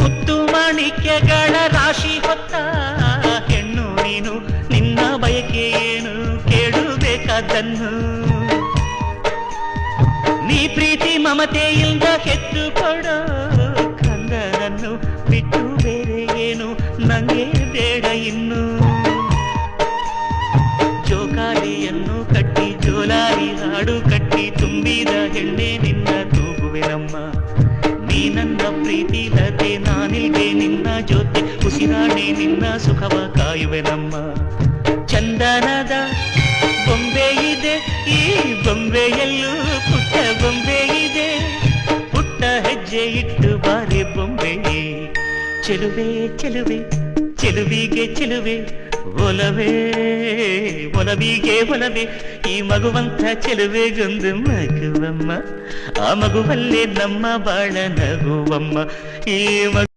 ಮುತ್ತು ಮಾಣಿಕ್ಯಗಳ ರಾಶಿ ಹೊತ್ತ ಹೆಣ್ಣು ನೀನು, ನಿನ್ನ ಬಯಕೆ ಏನು ಕೇಳಬೇಕಾದ್ದನ್ನು. ನೀ ಪ್ರೀತಿ ಮಮತೆಯಿಂದ ಹೆತ್ತು ಕೊಡೋ ಕಂದನನ್ನು ಬಿಟ್ಟು ಬೇರೆ ಏನು ನಂಗೆ ಬೇಡ ಇನ್ನು. ಜೋಕಾಲಿಯನ್ನು ಕಟ್ಟಿ ಜೋಲಾರಿ ಹಾಡು ಕಟ್ಟಿ ತುಂಬಿದ ಹೆಣ್ಣೆ ನಿನ್ನ ತೂಗುವೆನಮ್ಮ. ನೀ ನನ್ನ ಪ್ರೀತಿ ಲತೆ, ನಾನಿಲ್ದೆ ನಿನ್ನ ಜೊತೆ ಉಸಿರಾಣೆ, ನಿನ್ನ ಸುಖವ ಕಾಯುವೆನಮ್ಮ. ಚಂದನದ ಬೊಂಬೆ ಇದೆ ಈ ಬೊಂಬೆಯಲ್ಲೂ ಪುಟ್ಟ ಬೊಂಬೆ ಇದೆ, ಪುಟ್ಟ ಹೆಜ್ಜೆ ಇಟ್ಟು ಬಾರೆ ಬೊಂಬೆ. ಚೆಲುವೆ ಚೆಲುವೆ ಚೆಲುವಿಗೆ ಚೆಲುವೆ, ಒಲವೇ ಒಲವಿಗೆ ಒಲವೇ, ಈ ಮಗುವಂತ ಚೆಲುವೆಗೊಂದು ಮಗುವಮ್ಮ. ಆ ಮಗುವಲ್ಲೇ ನಮ್ಮ ಬಾಳ ನಗುವಮ್ಮ. ಈ